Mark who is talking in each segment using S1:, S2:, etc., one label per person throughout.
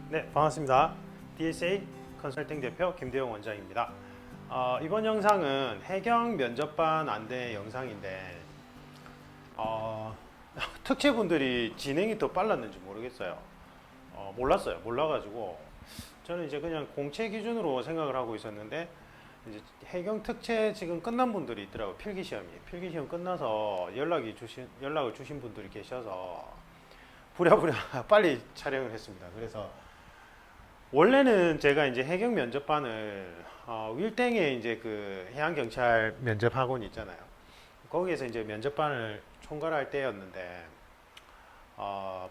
S1: 네, 반갑습니다. DSA 컨설팅 대표 김대용 원장입니다. 이번 영상은 해경 면접반 안내 영상인데 특채분들이 진행이 더 빨랐는지 모르겠어요. 몰랐어요. 몰라가지고 저는 이제 그냥 공채 기준으로 생각을 하고 있었는데 이제 해경 특채 지금 끝난 분들이 있더라고요. 필기시험 끝나서 연락을 주신 분들이 계셔서 부랴부랴 빨리 촬영을 했습니다. 그래서 원래는 제가 이제 해경 면접반을 윌땡에 이제 그 해양경찰 면접학원 있잖아요. 거기에서 이제 면접반을 총괄할 때였는데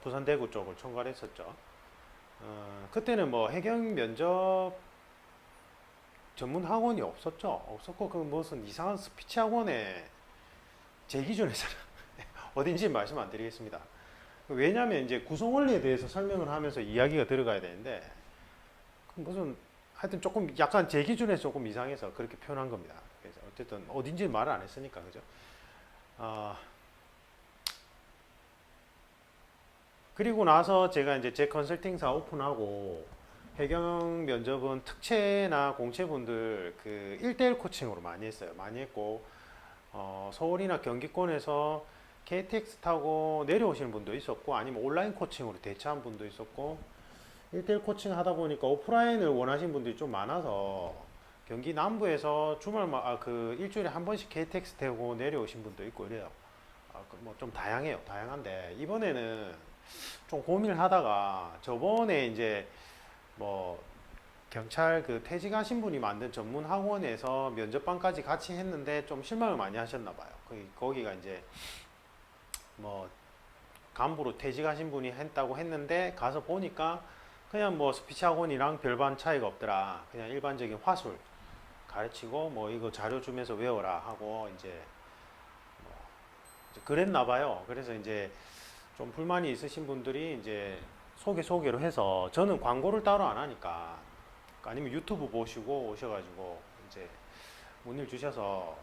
S1: 부산 대구 쪽을 총괄했었죠. 그때는 뭐 해경 면접 전문 학원이 없었고 그 무슨 이상한 스피치 학원에 제 기준에서는 어딘지 말씀 안 드리겠습니다. 왜냐하면 이제 구성 원리에 대해서 설명을 하면서 이야기가 들어가야 되는데 무슨 하여튼 조금 약간 제 기준에서 조금 이상해서 그렇게 표현한 겁니다. 그래서 어쨌든 어딘지 말을 안 했으니까 그죠. 어, 그리고 나서 제가 이제 제 컨설팅사 오픈하고 해경 면접은 특채나 공채분들 그 1대1 코칭으로 많이 했어요. 많이 했고 서울이나 경기권에서 KTX 타고 내려오시는 분도 있었고 아니면 온라인 코칭으로 대체한 분도 있었고 1대1 코칭 하다 보니까 오프라인을 원하시는 분들이 좀 많아서 경기 남부에서 그 일주일에 한 번씩 KTX 타고 내려오신 분도 있고 이래요. 뭐좀 다양해요. 다양한데 이번에는 좀 고민을 하다가 저번에 이제 뭐 경찰 그 퇴직하신 분이 만든 전문 학원에서 면접반까지 같이 했는데 좀 실망을 많이 하셨나 봐요. 거기가 이제 뭐 간부로 퇴직하신 분이 했다고 했는데 가서 보니까 그냥 뭐 스피치 학원이랑 별반 차이가 없더라. 그냥 일반적인 화술 가르치고 뭐 이거 자료 주면서 외워라 하고 뭐 이제 그랬나 봐요. 그래서 이제 좀 불만이 있으신 분들이 이제 소개로 해서 저는 광고를 따로 안 하니까 아니면 유튜브 보시고 오셔가지고 이제 문의를 주셔서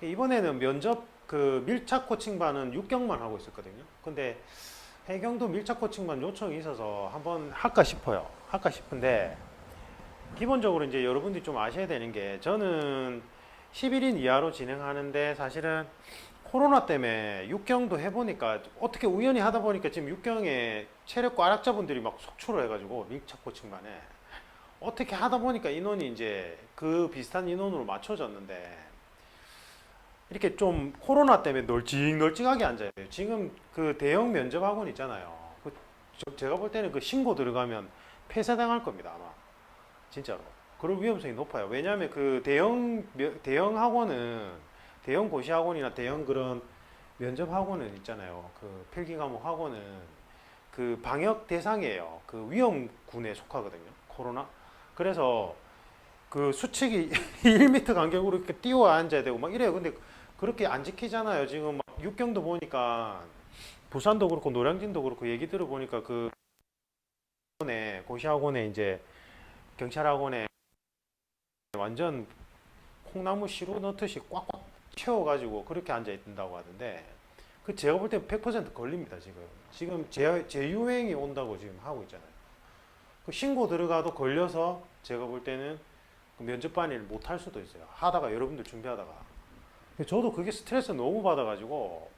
S1: 이번에는 면접 그 밀착 코칭반은 6경만 하고 있었거든요. 근데 해경도 밀착 코칭반 요청이 있어서 한번 할까 싶어요. 할까 싶은데 기본적으로 이제 여러분들이 좀 아셔야 되는 게 저는 11인 이하로 진행하는데 사실은 코로나 때문에 6경도 해보니까 어떻게 우연히 하다 보니까 지금 6경에 체력 과락자분들이 막 속출을 해가지고 밀착 코칭반에 어떻게 하다 보니까 인원이 이제 그 비슷한 인원으로 맞춰졌는데 이렇게 좀 코로나 때문에 널찍널찍하게 앉아요. 지금 그 대형 면접 학원 있잖아요. 제가 볼 때는 그 신고 들어가면 폐쇄당할 겁니다, 아마. 진짜로. 그럴 위험성이 높아요. 왜냐하면 그 대형 학원은, 대형 고시 학원이나 대형 그런 면접 학원은 있잖아요. 그 필기 과목 학원은 그 방역 대상이에요. 그 위험군에 속하거든요. 코로나. 그래서 그 수칙이 1m 간격으로 이렇게 뛰어 앉아야 되고 막 이래요. 근데 그렇게 안 지키잖아요. 지금 막 육경도 보니까 부산도 그렇고 노량진도 그렇고 얘기 들어보니까 그 고시학원에 이제 경찰학원에 완전 콩나무 시루 넣듯이 꽉꽉 채워가지고 그렇게 앉아 있다고 하던데 그 제가 볼 때 100% 걸립니다. 지금 재유행이 온다고 지금 하고 있잖아요. 그 신고 들어가도 걸려서 제가 볼 때는 그 면접반일 못 할 수도 있어요. 하다가 여러분들 준비하다가 저도 그게 스트레스 너무 받아가지고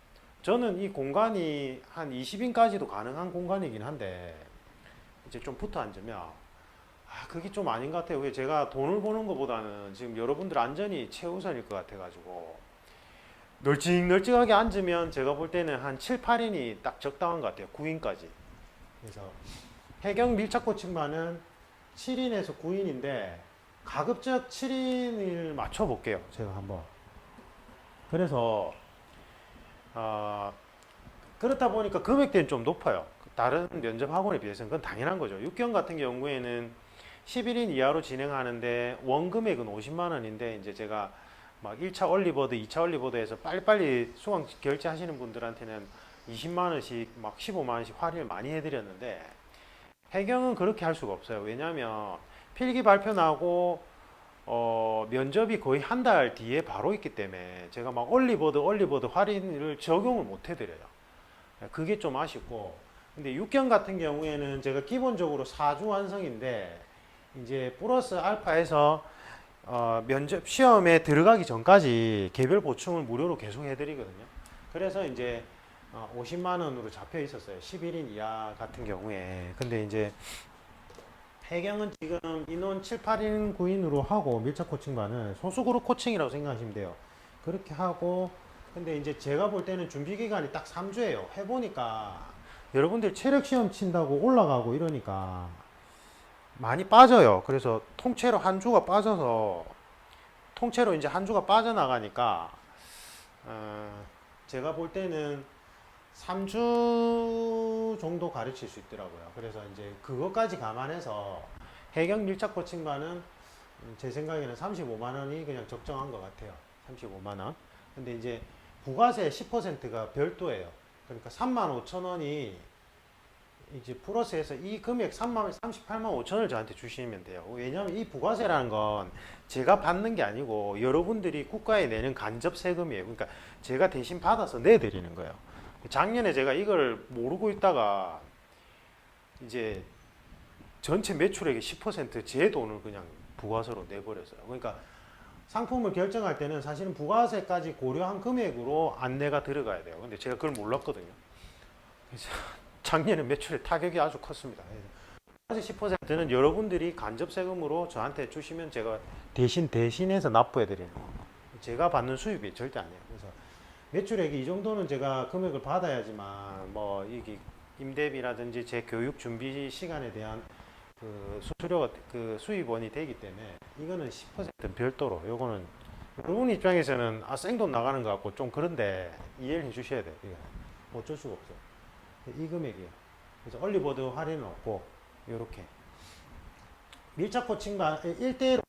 S1: 저는 이 공간이 한 20인까지도 가능한 공간이긴 한데 이제 좀 붙어 앉으면 그게 좀 아닌 것 같아요. 제가 돈을 버는 것보다는 지금 여러분들 안전이 최우선일 것 같아가지고 널찍널찍하게 앉으면 제가 볼 때는 한 7, 8인이 딱 적당한 것 같아요. 9인까지. 그래서 해경 밀착 코칭반은 7인에서 9인인데 가급적 7인을 맞춰볼게요. 제가 한번. 그래서 그렇다 보니까 금액대는 좀 높아요. 다른 면접 학원에 비해서는 그건 당연한 거죠. 6경 같은 경우에는 11인 이하로 진행하는데 원 금액은 50만 원인데 이제 제가 막 1차 얼리버드, 2차 얼리버드에서 빨리빨리 수강 결제하시는 분들한테는 20만 원씩 막 15만 원씩 할인을 많이 해드렸는데 해경은 그렇게 할 수가 없어요. 왜냐하면 필기 발표 나고 면접이 거의 한 달 뒤에 바로 있기 때문에 제가 막 얼리버드 할인을 적용을 못 해드려요. 그게 좀 아쉽고 근데 6견 같은 경우에는 제가 기본적으로 4주 완성인데 이제 플러스 알파에서 면접 시험에 들어가기 전까지 개별 보충을 무료로 계속 해드리거든요. 그래서 이제 50만 원으로 잡혀 있었어요. 11인 이하 같은 경우에. 근데 이제 해경은 지금 인원 7, 8인, 9인으로 하고 밀착 코칭반은 소수그룹 코칭이라고 생각하시면 돼요. 그렇게 하고 근데 이제 제가 볼 때는 준비 기간이 딱 3주예요. 해보니까 여러분들 체력 시험 친다고 올라가고 이러니까 많이 빠져요. 그래서 통째로 한 주가 빠져서 통째로 이제 한 주가 빠져나가니까 제가 볼 때는 3주 정도 가르칠 수 있더라고요. 그래서 이제 그것까지 감안해서 해경 밀착 코칭반은 제 생각에는 35만 원이 그냥 적정한 것 같아요. 35만 원. 근데 이제 부가세 10%가 별도예요. 그러니까 3만 5천 원이 이제 플러스해서 이 금액 38만 5천 원을 저한테 주시면 돼요. 왜냐하면 이 부가세라는 건 제가 받는 게 아니고 여러분들이 국가에 내는 간접 세금이에요. 그러니까 제가 대신 받아서 내드리는 거예요. 작년에 제가 이걸 모르고 있다가 이제 전체 매출액의 10%제 돈을 그냥 부가세로 내버렸어요. 그러니까 상품을 결정할 때는 사실은 부가세까지 고려한 금액으로 안내가 들어가야 돼요. 근데 제가 그걸 몰랐거든요. 그래서 작년에 매출에 타격이 아주 컸습니다. 부가세 10%는 여러분들이 간접 세금으로 저한테 주시면 제가 대신해서 납부해 드리는 거예요. 제가 받는 수입이 절대 아니에요. 그래서 매출액이 이 정도는 제가 금액을 받아야지만 뭐 이게 임대비라든지 제 교육 준비 시간에 대한 그 수수료가 그 수입원이 되기 때문에 이거는 10% 별도로 요거는 여러분 입장에서는 생돈 나가는 것 같고 좀 그런데 이해를 해 주셔야 돼요. 이거 어쩔 수가 없어요. 이 금액이에요. 그래서 얼리버드 할인은 없고 요렇게 밀착 코칭반 1대1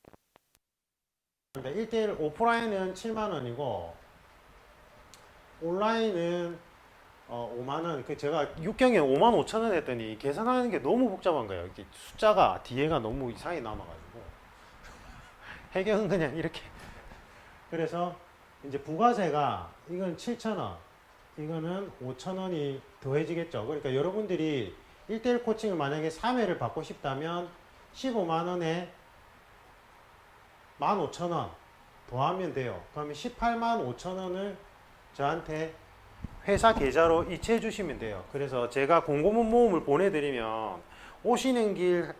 S1: 1대1 오프라인은 7만 원이고 온라인은 5만 원. 그 제가 6경에 5만 5천 원 했더니 계산하는 게 너무 복잡한 거예요. 이게 숫자가 뒤에가 너무 이상하게 남아가지고 해경은 그냥 이렇게. 그래서 이제 부가세가 이건 7천 원, 이거는 5천 원이 더해지겠죠. 그러니까 여러분들이 1대1 코칭을 만약에 3회를 받고 싶다면 15만 원에 15,000원 더하면 돼요. 그러면 18만 5천 원을 저한테 회사 계좌로 이체해 주시면 돼요. 그래서 제가 공고문 모음을 보내드리면 오시는 길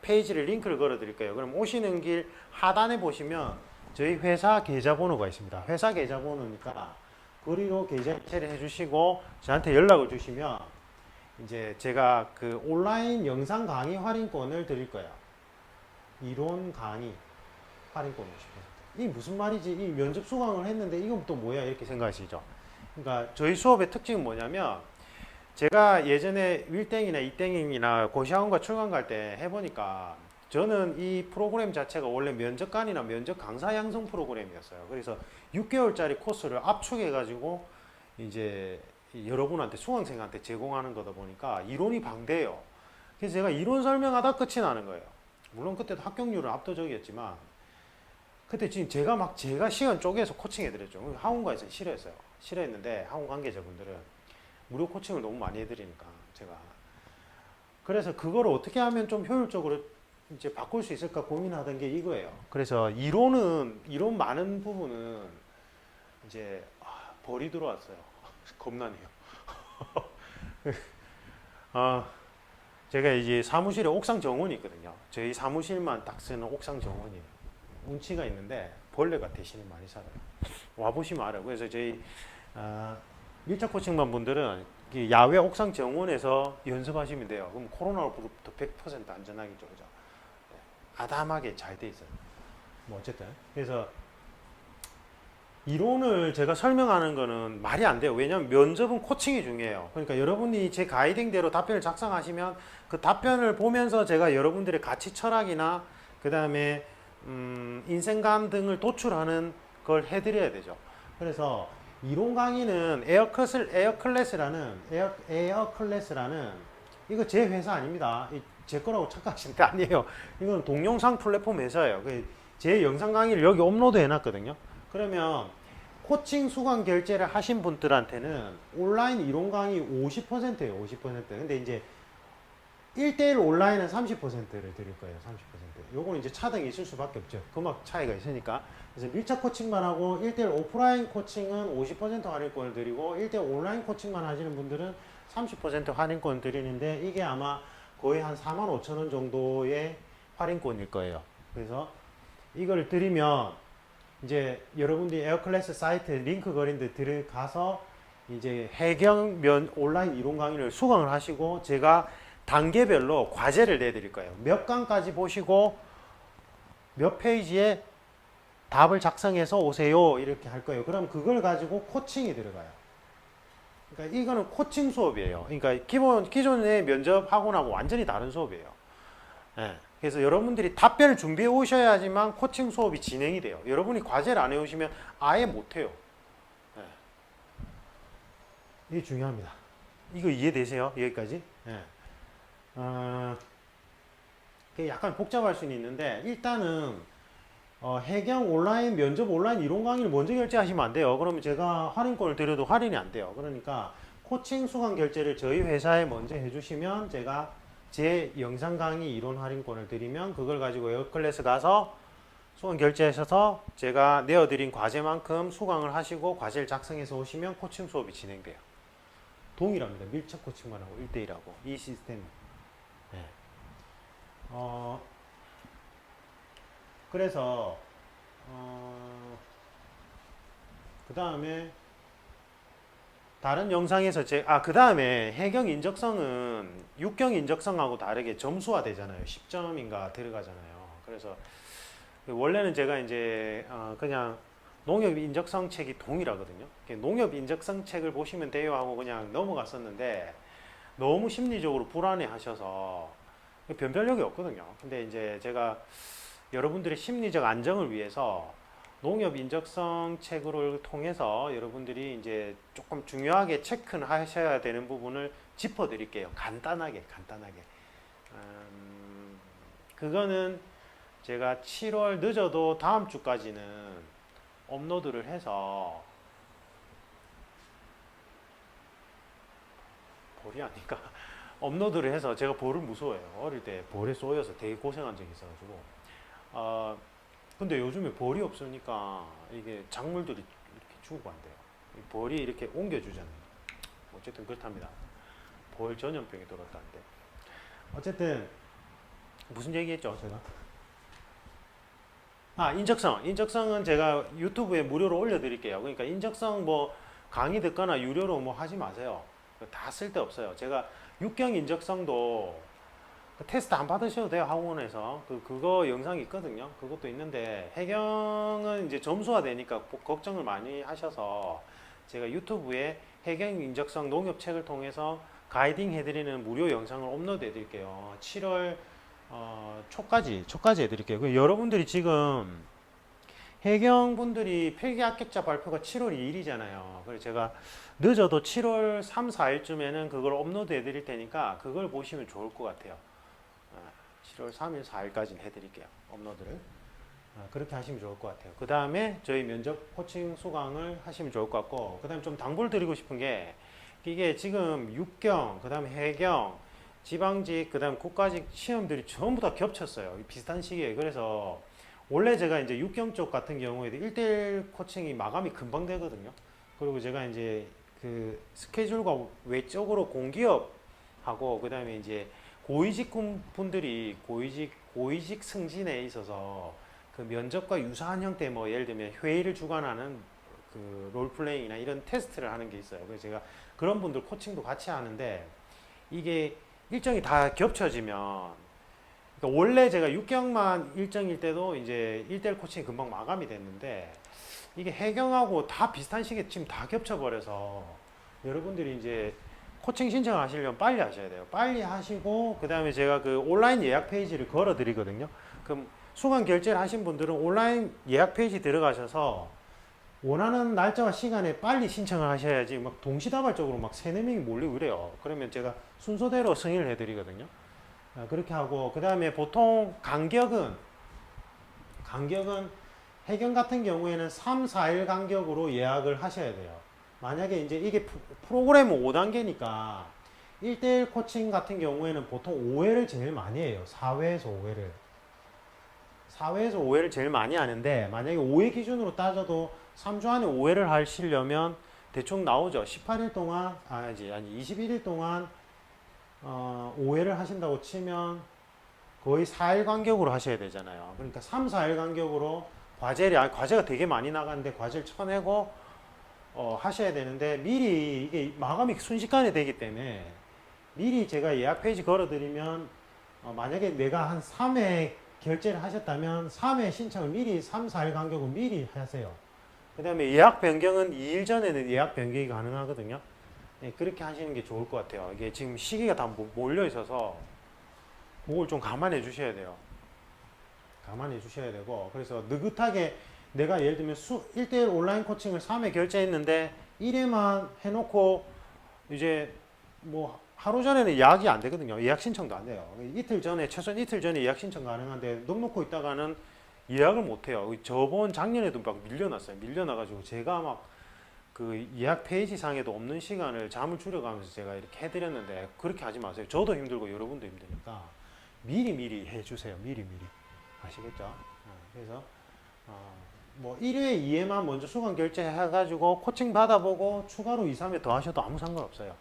S1: 페이지를 링크를 걸어 드릴게요. 그럼 오시는 길 하단에 보시면 저희 회사 계좌번호가 있습니다. 회사 계좌번호니까 거리로 계좌 이체를 해주시고 저한테 연락을 주시면 이제 제가 그 온라인 영상 강의 할인권을 드릴 거예요. 이론 강의 할인권 50%. 이게 무슨 말이지? 이 면접 수강을 했는데 이건 또 뭐야? 이렇게 생각하시죠? 그러니까 저희 수업의 특징은 뭐냐면 제가 예전에 윌땡이나 이땡이나 고시학원과 출강 갈 때 해보니까 저는 이 프로그램 자체가 원래 면접관이나 면접 강사 양성 프로그램이었어요. 그래서 6개월짜리 코스를 압축해가지고 이제 여러분한테 수강생한테 제공하는 거다 보니까 이론이 방대해요. 그래서 제가 이론 설명하다 끝이 나는 거예요. 물론 그때도 합격률은 압도적이었지만 그때 지금 제가 시간 쪼개서 코칭 해드렸죠. 학원가에서 싫어했어요. 싫어했는데 학원 관계자분들은 무료 코칭을 너무 많이 해드리니까 제가 그래서 그거를 어떻게 하면 좀 효율적으로 이제 바꿀 수 있을까 고민하던 게 이거예요. 그래서 이론 많은 부분은 이제 벌이 들어왔어요. 겁나네요. 제가 이제 사무실에 옥상 정원이 있거든요. 저희 사무실만 딱 쓰는 옥상 정원이 운치가 있는데 벌레가 대신에 많이 살아요. 와보시면 알아요. 그래서 저희 밀착 코칭반 분들은 야외 옥상 정원에서 연습하시면 돼요. 그럼 코로나로부터 100% 안전하겠죠. 그죠? 아담하게 잘 돼 있어요. 뭐 어쨌든 그래서 이론을 제가 설명하는 거는 말이 안 돼요. 왜냐하면 면접은 코칭이 중요해요. 그러니까 여러분이 제 가이딩대로 답변을 작성하시면 그 답변을 보면서 제가 여러분들의 가치 철학이나 그 다음에 인생관 등을 도출하는 걸 해드려야 되죠. 그래서 이론 강의는 에어클래스라는 이거 제 회사 아닙니다. 제 거라고 착각하시는 게 아니에요. 이건 동영상 플랫폼 회사예요. 제 영상 강의를 여기 업로드 해놨거든요. 그러면 코칭 수강 결제를 하신 분들한테는 온라인 이론 강의 50%예요. 50%. 근데 이제 1대1 온라인은 30%를 드릴 거예요. 30%. 요거는 이제 차등이 있을 수밖에 없죠. 금액 차이가 있으니까. 그래서 밀착 코칭만 하고 1대1 오프라인 코칭은 50% 할인권을 드리고 1대1 온라인 코칭만 하시는 분들은 30% 할인권 드리는데 이게 아마 거의 한 45,000원 정도의 할인권일 거예요. 그래서 이걸 드리면 이제 여러분들이 에어클래스 사이트 링크 거린데 들어가서 이제 해경면 온라인 이론 강의를 수강을 하시고 제가 단계별로 과제를 내드릴 거예요. 몇 강까지 보시고 몇 페이지에 답을 작성해서 오세요 이렇게 할 거예요. 그럼 그걸 가지고 코칭이 들어가요. 그러니까 이거는 코칭 수업이에요. 그러니까 기존의 면접 학원하고 완전히 다른 수업이에요. 예. 그래서 여러분들이 답변을 준비해 오셔야지만 코칭 수업이 진행이 돼요. 여러분이 과제를 안 해오시면 아예 못해요. 예. 이게 중요합니다. 이거 이해되세요? 여기까지? 예. 약간 복잡할 수는 있는데 일단은 해경 온라인 면접 온라인 이론 강의를 먼저 결제하시면 안 돼요. 그러면 제가 할인권을 드려도 할인이 안 돼요. 그러니까 코칭 수강 결제를 저희 회사에 먼저 해주시면 제가 제 영상 강의 이론 할인권을 드리면 그걸 가지고 에어클래스 가서 수강 결제하셔서 제가 내어드린 과제만큼 수강을 하시고 과제를 작성해서 오시면 코칭 수업이 진행돼요. 동일합니다. 밀착 코칭만 하고 1대1하고 이 시스템. 네. 그래서 그 다음에 다른 영상에서 그 다음에 해경 인적성은 육경 인적성하고 다르게 점수화 되잖아요. 10점인가 들어가잖아요. 그래서 원래는 제가 이제 그냥 농협 인적성 책이 동일하거든요. 농협 인적성 책을 보시면 돼요 하고 그냥 넘어갔었는데 너무 심리적으로 불안해 하셔서 변별력이 없거든요. 근데 이제 제가 여러분들의 심리적 안정을 위해서 농협 인적성 책을 통해서 여러분들이 이제 조금 중요하게 체크는 하셔야 되는 부분을 짚어 드릴게요. 간단하게. 그거는 제가 7월 늦어도 다음 주까지는 업로드를 해서 볼이 아니까 업로드를 해서 제가 볼을 무서워해요. 어릴 때 볼에 쏘여서 되게 고생한 적이 있어가지고 근데 요즘에 볼이 없으니까 이게 작물들이 이렇게 죽어간대요. 볼이 이렇게 옮겨주잖아요. 어쨌든 그렇답니다. 볼 전염병이 돌았다는데. 어쨌든 무슨 얘기했죠 제가? 인적성은 제가 유튜브에 무료로 올려드릴게요. 그러니까 인적성 뭐 강의 듣거나 유료로 뭐 하지 마세요. 다 쓸데없어요. 제가 육경 인적성도 테스트 안 받으셔도 돼요. 학원에서 그거 영상이 있거든요. 그것도 있는데 해경은 이제 점수화 되니까 걱정을 많이 하셔서 제가 유튜브에 해경 인적성 농협 책을 통해서 가이딩 해드리는 무료 영상을 업로드 해드릴게요. 7월 초까지 해드릴게요. 여러분들이 지금 해경분들이 필기 합격자 발표가 7월 2일이잖아요. 그래서 제가 늦어도 7월 3, 4일쯤에는 그걸 업로드 해드릴 테니까 그걸 보시면 좋을 것 같아요. 7월 3일, 4일까지는 해드릴게요. 업로드를. 그렇게 하시면 좋을 것 같아요. 그 다음에 저희 면접 코칭 수강을 하시면 좋을 것 같고, 그 다음에 좀 당부를 드리고 싶은 게, 이게 지금 육경, 그 다음에 해경, 지방직, 그 다음 국가직 시험들이 전부 다 겹쳤어요. 비슷한 시기에. 그래서 원래 제가 이제 육경 쪽 같은 경우에도 1대1 코칭이 마감이 금방 되거든요. 그리고 제가 이제 그 스케줄과 외적으로 공기업하고 그 다음에 이제 고위직 분들이 고위직 승진에 있어서 그 면접과 유사한 형태 뭐 예를 들면 회의를 주관하는 그 롤플레잉이나 이런 테스트를 하는 게 있어요. 그래서 제가 그런 분들 코칭도 같이 하는데 이게 일정이 다 겹쳐지면 그러니까 원래 제가 6경만 일정일 때도 이제 1대1 코칭이 금방 마감이 됐는데 이게 해경하고 다 비슷한 시기에 지금 다 겹쳐버려서 여러분들이 이제 코칭 신청하시려면 빨리 하셔야 돼요. 빨리 하시고 그 다음에 제가 그 온라인 예약 페이지를 걸어 드리거든요. 그럼 수강 결제를 하신 분들은 온라인 예약 페이지 들어가셔서 원하는 날짜와 시간에 빨리 신청을 하셔야지 막 동시다발적으로 막 3-4명이 몰리고 그래요. 그러면 제가 순서대로 승인을 해드리거든요. 그렇게 하고 그 다음에 보통 간격은 해경 같은 경우에는 3, 4일 간격으로 예약을 하셔야 돼요. 만약에 이제 이게 프로그램은 5단계니까 1대1 코칭 같은 경우에는 보통 5회를 제일 많이 해요. 4회에서 5회를. 4회에서 5회를 제일 많이 하는데 만약에 5회 기준으로 따져도 3주 안에 5회를 하시려면 대충 나오죠. 18일 동안 아니 21일 동안 5회를 하신다고 치면 거의 4일 간격으로 하셔야 되잖아요. 그러니까 3, 4일 간격으로 과제가 되게 많이 나가는데 과제를 쳐내고 하셔야 되는데 미리 이게 마감이 순식간에 되기 때문에 미리 제가 예약 페이지 걸어드리면 만약에 내가 한 3회 결제를 하셨다면 3회 신청을 미리 3, 4일 간격으로 미리 하세요. 그 다음에 예약 변경은 2일 전에는 예약 변경이 가능하거든요. 네, 그렇게 하시는 게 좋을 것 같아요. 이게 지금 시기가 다 몰려 있어서 그걸 좀 감안해 주셔야 돼요. 감안해 주셔야 되고 그래서 느긋하게 내가 예를 들면 1대1 온라인 코칭을 3회 결제했는데 1회만 해놓고 이제 뭐 하루 전에는 예약이 안 되거든요. 예약 신청도 안 돼요. 이틀 전에 최소한 이틀 전에 예약 신청 가능한데 넉넉고 있다가는 예약을 못 해요. 저번 작년에도 막 밀려났어요. 밀려나가지고 제가 막 그 예약 페이지 상에도 없는 시간을 잠을 줄여가면서 제가 이렇게 해드렸는데 그렇게 하지 마세요. 저도 힘들고 여러분도 힘드니까 미리 해주세요. 미리 아시겠죠? 그래서 뭐 1회, 2회만 먼저 수강 결제해가지고 코칭 받아보고 추가로 2, 3회 더 하셔도 아무 상관없어요.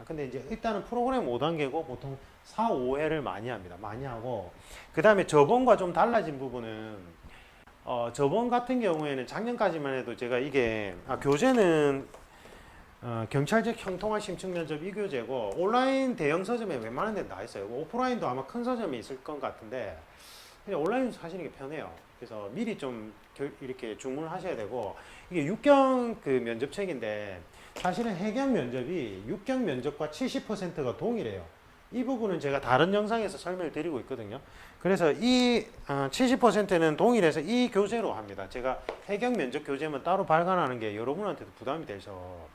S1: 근데 이제 일단은 프로그램 5단계고 보통 4, 5회를 많이 합니다. 많이 하고 그 다음에 저번과 좀 달라진 부분은 저번 같은 경우에는 작년까지만 해도 제가 이게 교재는 경찰직 형통화 심층 면접 2교재고 온라인 대형 서점에 웬만한 데는 다 있어요. 오프라인도 아마 큰 서점이 있을 것 같은데 그냥 온라인 사시는 게 편해요. 그래서 미리 좀 이렇게 주문을 하셔야 되고 이게 6경 그 면접책인데 사실은 해경 면접이 6경 면접과 70%가 동일해요. 이 부분은 제가 다른 영상에서 설명을 드리고 있거든요. 그래서 이 70%는 동일해서 이 교재로 합니다. 제가 해경 면접 교재만 따로 발간하는 게 여러분한테도 부담이 돼서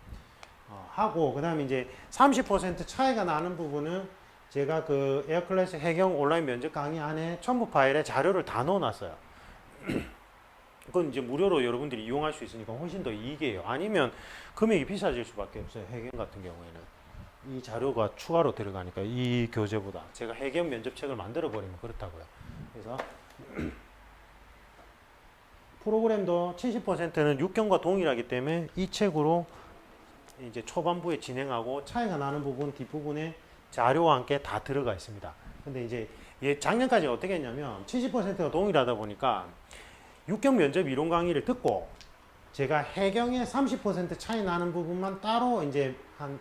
S1: 하고 그 다음에 이제 30% 차이가 나는 부분은 제가 그 에어클래스 해경 온라인 면접 강의 안에 첨부 파일에 자료를 다 넣어놨어요. 그건 이제 무료로 여러분들이 이용할 수 있으니까 훨씬 더 이익이에요. 아니면 금액이 비싸질 수밖에 없어요. 해경 같은 경우에는. 이 자료가 추가로 들어가니까 이 교재보다 제가 해경 면접책을 만들어 버리면 그렇다고요. 그래서 프로그램도 70%는 6경과 동일하기 때문에 이 책으로 이제 초반부에 진행하고 차이가 나는 부분 뒷부분에 자료와 함께 다 들어가 있습니다. 근데 이제 작년까지 어떻게 했냐면 70%가 동일하다 보니까 6경 면접 이론 강의를 듣고 제가 해경의 30% 차이 나는 부분만 따로 이제 한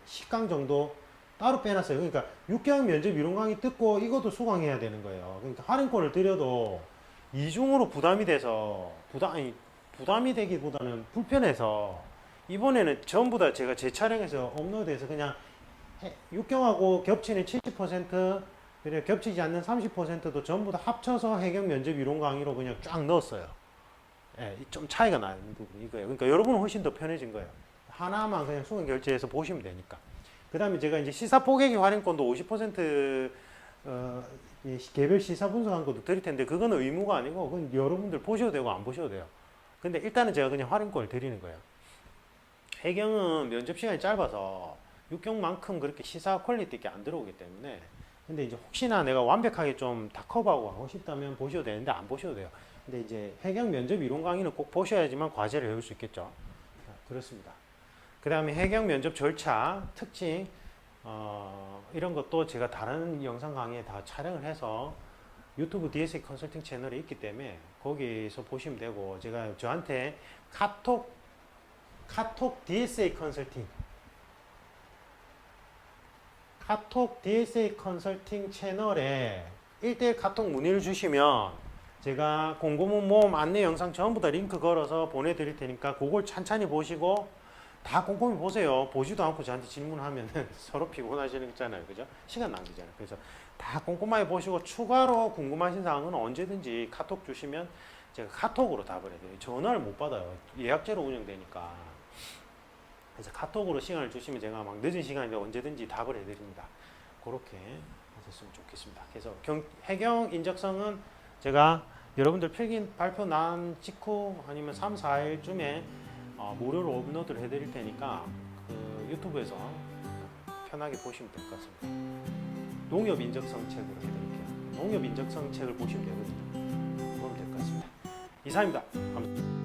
S1: 10강 정도 따로 빼놨어요. 그러니까 6개월 면접 이론 강의 듣고 이것도 수강해야 되는 거예요. 그러니까 할인권을 드려도 이중으로 부담이 돼서 부담이 되기보다는 불편해서 이번에는 전부 다 제가 재촬영해서 업로드해서 그냥 6경하고 겹치는 70% 그리고 겹치지 않는 30%도 전부 다 합쳐서 해경 면접 이론 강의로 그냥 쫙 넣었어요. 예, 좀 차이가 나는 부분이 이거예요. 그러니까 여러분은 훨씬 더 편해진 거예요. 하나만 그냥 수강 결제해서 보시면 되니까. 그 다음에 제가 이제 시사 포개기 할인권도 50% 개별 시사 분석한 것도 드릴 텐데 그거는 의무가 아니고 그건 여러분들 보셔도 되고 안 보셔도 돼요. 근데 일단은 제가 그냥 할인권을 드리는 거예요. 해경은 면접 시간이 짧아서 6경만큼 그렇게 시사 퀄리티 있게 안 들어오기 때문에 근데 이제 혹시나 내가 완벽하게 좀 다 커버하고 하고 싶다면 보셔도 되는데 안 보셔도 돼요. 근데 이제 해경 면접 이론 강의는 꼭 보셔야지만 과제를 외울 수 있겠죠. 그렇습니다. 그 다음에 해경 면접 절차, 특징 이런 것도 제가 다른 영상 강의에 다 촬영을 해서 유튜브 DSA 컨설팅 채널에 있기 때문에 거기서 보시면 되고 제가 저한테 카톡 DSA 컨설팅 채널에 1대1 카톡 문의를 주시면 제가 공고문 모험 안내 영상 전부 다 링크 걸어서 보내드릴 테니까 그걸 찬찬히 보시고 다 꼼꼼히 보세요. 보지도 않고 저한테 질문하면 서로 피곤하시는 거잖아요. 그죠? 시간 낭비잖아요. 그래서 다 꼼꼼하게 보시고 추가로 궁금하신 사항은 언제든지 카톡 주시면 제가 카톡으로 답을 해드려요. 전화를 못 받아요. 예약제로 운영되니까. 그래서 카톡으로 시간을 주시면 제가 막 늦은 시간인데 언제든지 답을 해드립니다. 그렇게 하셨으면 좋겠습니다. 그래서 해경 인적성은 제가 여러분들 필기 발표 난 직후 아니면 3, 4일쯤에 무료로 업로드를 해드릴 테니까 그 유튜브에서 편하게 보시면 될 것 같습니다. 농협 인적성 책으로 해드릴게요. 농협 인적성 책을 보시면 되거든요. 보면 될 것 같습니다. 이상입니다. 감사합니다.